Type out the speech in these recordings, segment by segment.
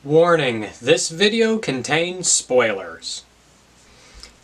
Warning, this video contains spoilers.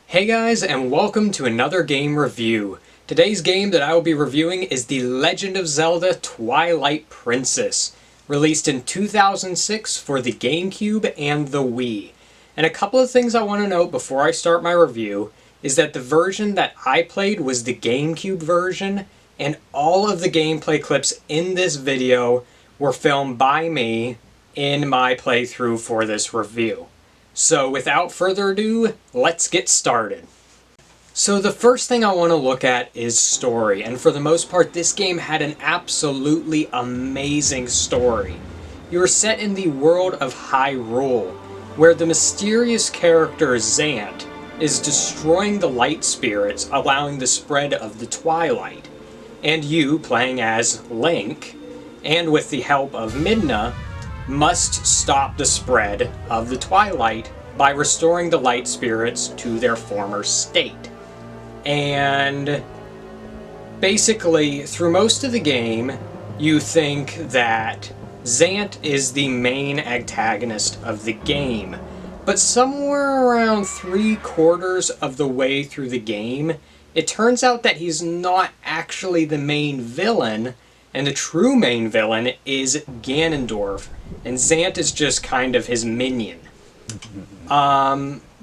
Hey guys, and welcome to another game review. Today's game that I will be reviewing is The Legend of Zelda Twilight Princess, released in 2006 for the GameCube and the Wii. And a couple of things I want to note before I start my review is that the version that I played was the GameCube version, and all of the gameplay clips in this video were filmed by me in my playthrough for this review. So without further ado, let's get started. So the first thing I want to look at is story, and for the most part this game had an absolutely amazing story. You were set in the world of Hyrule, where the mysterious character Zant is destroying the light spirits, allowing the spread of the Twilight. And you, playing as Link, and with the help of Midna, must stop the spread of the Twilight by restoring the light spirits to their former state. And basically, through most of the game, you think that Zant is the main antagonist of the game. But somewhere around 3/4 of the way through the game, it turns out that he's not actually the main villain, and the true main villain is Ganondorf, and Zant is just kind of his minion.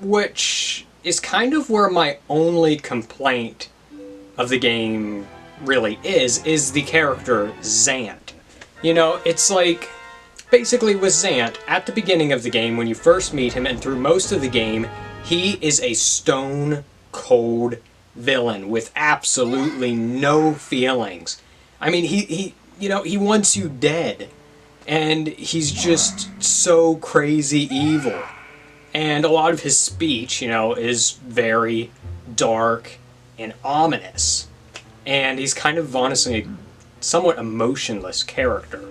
Which is kind of where my only complaint of the game really is the character Zant. You know, it's like, basically with Zant, at the beginning of the game, when you first meet him, and through most of the game, he is a stone-cold villain with absolutely no feelings. I mean, he wants you dead. And he's just so crazy evil. And a lot of his speech, is very dark and ominous. And he's kind of honestly a somewhat emotionless character.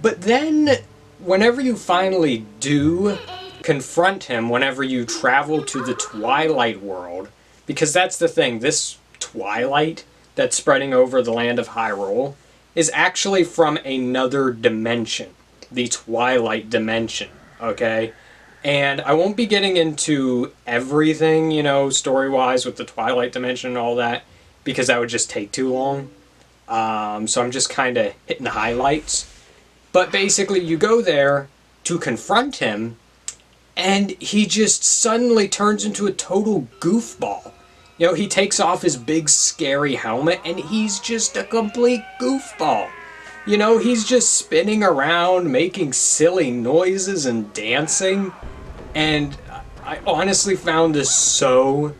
But then, whenever you finally do confront him, whenever you travel to the Twilight world, because that's the thing, this Twilight that's spreading over the land of Hyrule is actually from another dimension, the Twilight dimension, okay? And I won't be getting into everything, story-wise with the Twilight dimension and all that, because that would just take too long. So I'm just kind of hitting the highlights. But basically, you go there to confront him, and he just suddenly turns into a total goofball. He takes off his big scary helmet and he's just a complete goofball. He's just spinning around, making silly noises and dancing. And I honestly found this so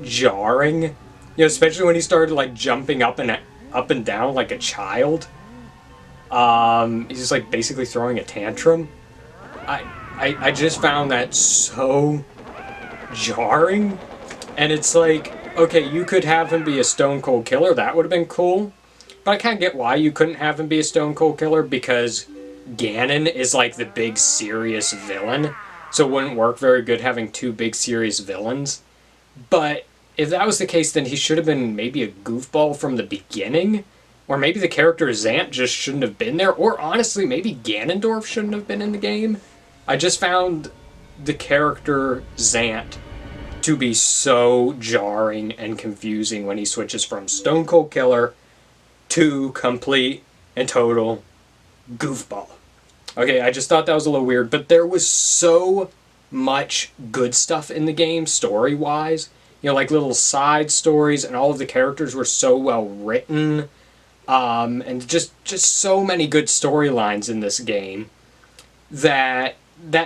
jarring. Especially when he started like jumping up and down like a child. He's just like basically throwing a tantrum. I just found that so jarring. And it's like, okay, you could have him be a stone cold killer, that would have been cool. But I kind of get why you couldn't have him be a stone cold killer, because Ganon is like the big serious villain. So it wouldn't work very good having two big serious villains. But if that was the case, then he should have been maybe a goofball from the beginning. Or maybe the character Zant just shouldn't have been there. Or honestly, maybe Ganondorf shouldn't have been in the game. I just found the character Zant to be so jarring and confusing when he switches from Stone Cold Killer to complete and total goofball. Okay, I just thought that was a little weird, but there was so much good stuff in the game, story-wise. Like little side stories, and all of the characters were so well written. And just so many good storylines in this game that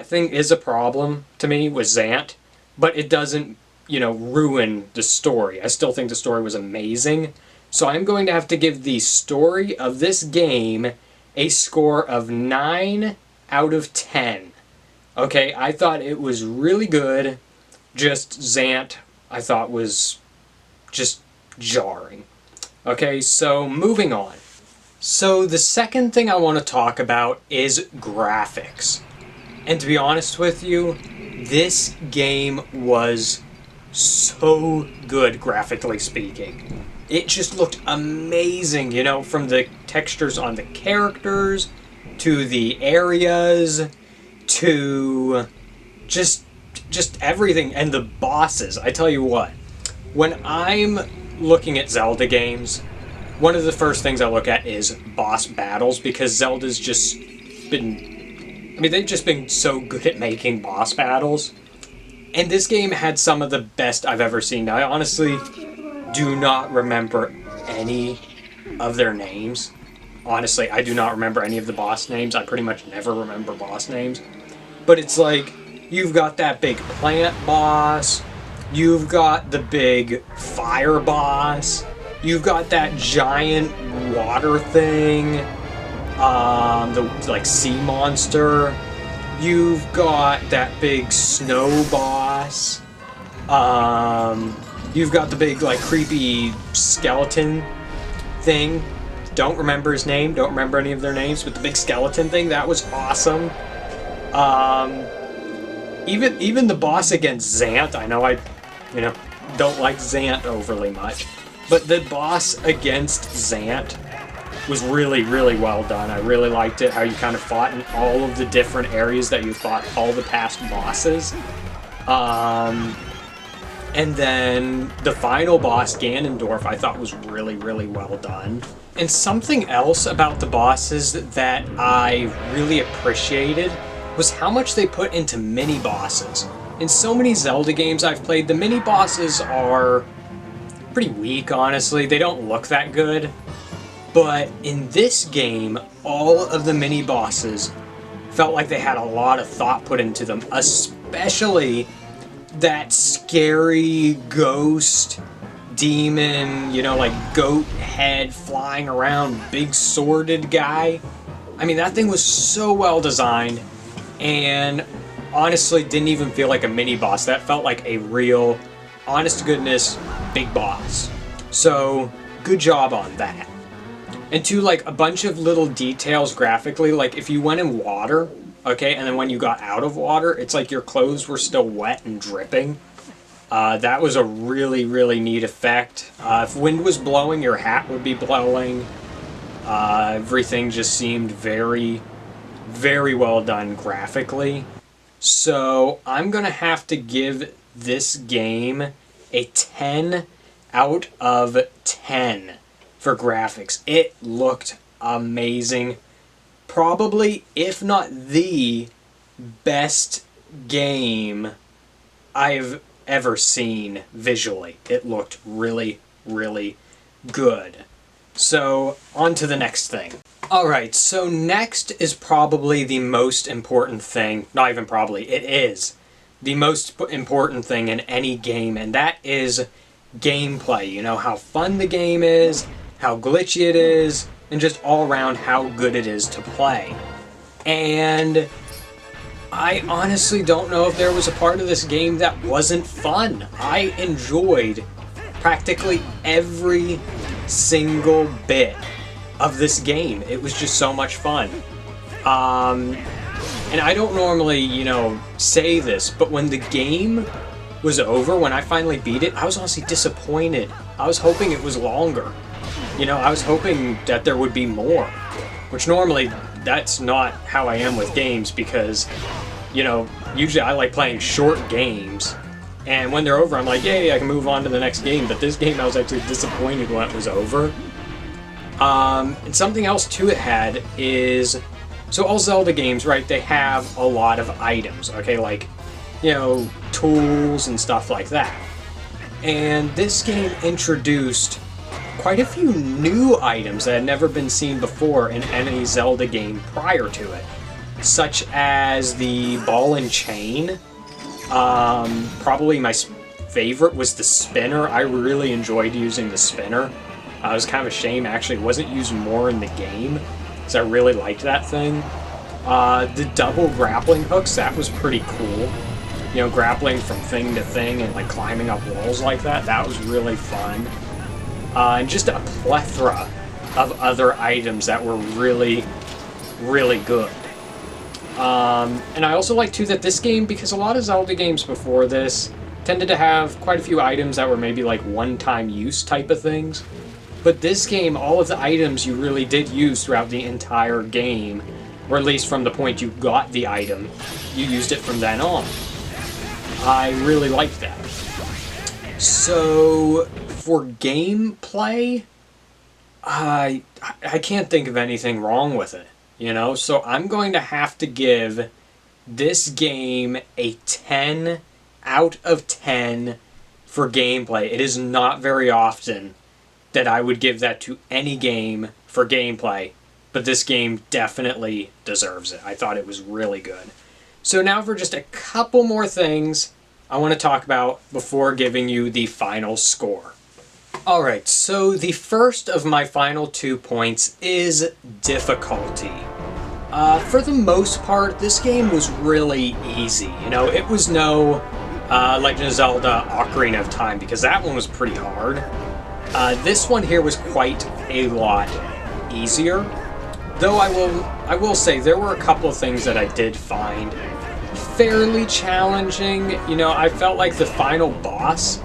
thing is a problem to me with Zant. But it doesn't, ruin the story. I still think the story was amazing. So I'm going to have to give the story of this game a score of 9 out of 10. Okay, I thought it was really good. Just Zant, I thought was just jarring. Okay, so moving on. So the second thing I want to talk about is graphics. And to be honest with you, this game was so good, graphically speaking. It just looked amazing, from the textures on the characters, to the areas, to just everything, and the bosses. I tell you what, when I'm looking at Zelda games, one of the first things I look at is boss battles, because Zelda's just been, I mean, they've just been so good at making boss battles. And this game had some of the best I've ever seen. Now, I honestly do not remember any of their names. Honestly, I do not remember any of the boss names. I pretty much never remember boss names. But it's like, you've got that big plant boss, you've got the big fire boss, you've got that giant water thing, the like sea monster, you've got that big snow boss, you've got the big like creepy skeleton thing. Don't remember his name, don't remember any of their names, but the big skeleton thing, that was awesome. Even the boss against Zant, I know I, don't like Zant overly much, but the boss against Zant was really, really well done. I really liked it, how you kind of fought in all of the different areas that you fought all the past bosses. And then the final boss, Ganondorf, I thought was really, really well done. And something else about the bosses that I really appreciated was how much they put into mini-bosses. In so many Zelda games I've played, the mini-bosses are pretty weak, honestly. They don't look that good. But in this game, all of the mini-bosses felt like they had a lot of thought put into them, especially that scary ghost demon, like goat head flying around, big sworded guy. I mean, that thing was so well designed, and honestly didn't even feel like a mini boss. That felt like a real, honest to goodness, big boss. So, good job on that. And to like a bunch of little details graphically, like if you went in water, okay, and then when you got out of water, it's like your clothes were still wet and dripping. That was a really, really neat effect. If wind was blowing, your hat would be blowing. Everything just seemed very, very well done graphically. So I'm going to have to give this game a 10 out of 10 for graphics. It looked amazing. Probably, if not the best game I've ever seen visually. It looked really, really good. So, on to the next thing. Alright, so next is probably the most important thing. Not even probably, it is the most important thing in any game, and that is gameplay. How fun the game is, how glitchy it is, and just all around how good it is to play. And I honestly don't know if there was a part of this game that wasn't fun. I enjoyed practically every single bit of this game. It was just so much fun. And I don't normally, say this, but when the game was over, when I finally beat it, I was honestly disappointed. I was hoping it was longer. I was hoping that there would be more, which normally that's not how I am with games, because, usually I like playing short games, and when they're over I'm like, yay, I can move on to the next game, but this game I was actually disappointed when it was over. And something else too it had is, so all Zelda games, right, they have a lot of items, okay, like, tools and stuff like that. And this game introduced quite a few new items that had never been seen before in any Zelda game prior to it, such as the ball and chain. Probably my favorite was the spinner. I really enjoyed using the spinner. It was kind of a shame actually it wasn't used more in the game, because I really liked that thing. The double grappling hooks, that was pretty cool. Grappling from thing to thing and like climbing up walls like that, that was really fun. And just a plethora of other items that were really, really good. And I also like too that this game, because a lot of Zelda games before this tended to have quite a few items that were maybe like one-time use type of things. But this game, all of the items you really did use throughout the entire game or at least from the point you got the item, you used it from then on. I really liked that. So, for gameplay, I can't think of anything wrong with it, you know? So I'm going to have to give this game a 10 out of 10 for gameplay. It is not very often that I would give that to any game for gameplay, but this game definitely deserves it. I thought it was really good. So now for just a couple more things I want to talk about before giving you the final score. Alright, so the first of my final 2 points is difficulty. For the most part, this game was really easy. You know, it was no Legend of Zelda Ocarina of Time, because that one was pretty hard. This one here was quite a lot easier. Though I will say there were a couple of things that I did find fairly challenging. You know, I felt like the final boss,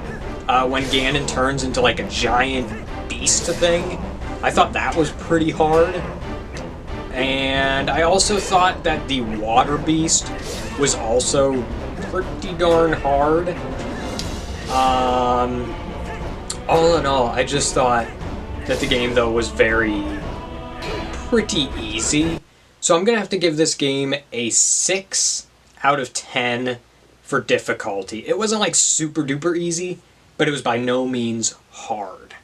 when Ganon turns into like a giant beast thing, I thought that was pretty hard. And I also thought that the water beast was also pretty darn hard. All in all, I just thought that the game though was pretty easy. So I'm gonna have to give this game a 6 out of 10 for difficulty. It wasn't like super duper easy, but it was by no means hard.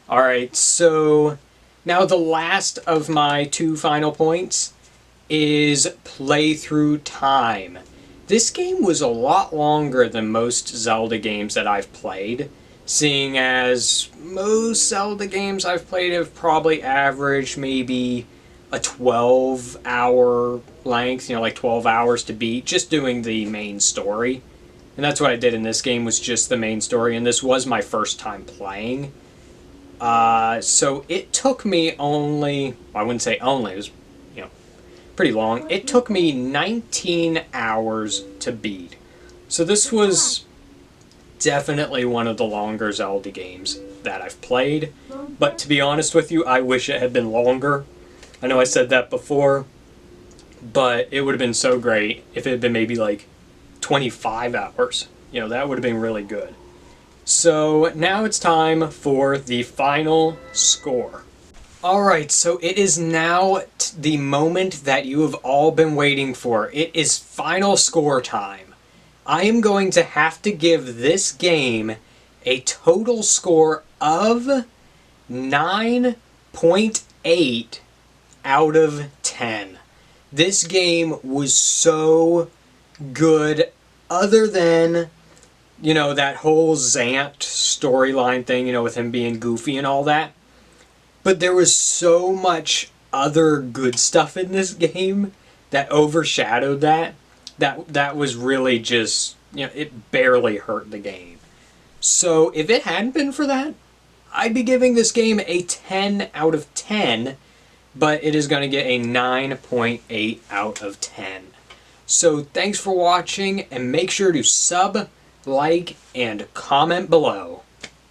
Alright, so now the last of my 2 final points is playthrough time. This game was a lot longer than most Zelda games that I've played, seeing as most Zelda games I've played have probably averaged maybe a 12-hour length, you know, like 12 hours to beat, just doing the main story. And that's what I did in this game, was just the main story, and this was my first time playing. So it took me only, well, I wouldn't say only, it was, you know, pretty long. It took me 19 hours to beat. So this was definitely one of the longer Zelda games that I've played. But to be honest with you, I wish it had been longer. I know I said that before, but it would have been so great if it had been maybe like 25 hours. You know, that would have been really good. So now it's time for the final score. Alright, so it is now the moment that you have all been waiting for. It is final score time. I am going to have to give this game a total score of 9.8 out of 10. This game was so good, other than, you know, that whole Zant storyline thing, you know, with him being goofy and all that. But there was so much other good stuff in this game that overshadowed that. That was really just, you know, it barely hurt the game. So if it hadn't been for that, I'd be giving this game a 10 out of 10, but it is going to get a 9.8 out of 10. So thanks for watching, and make sure to sub, like, and comment below.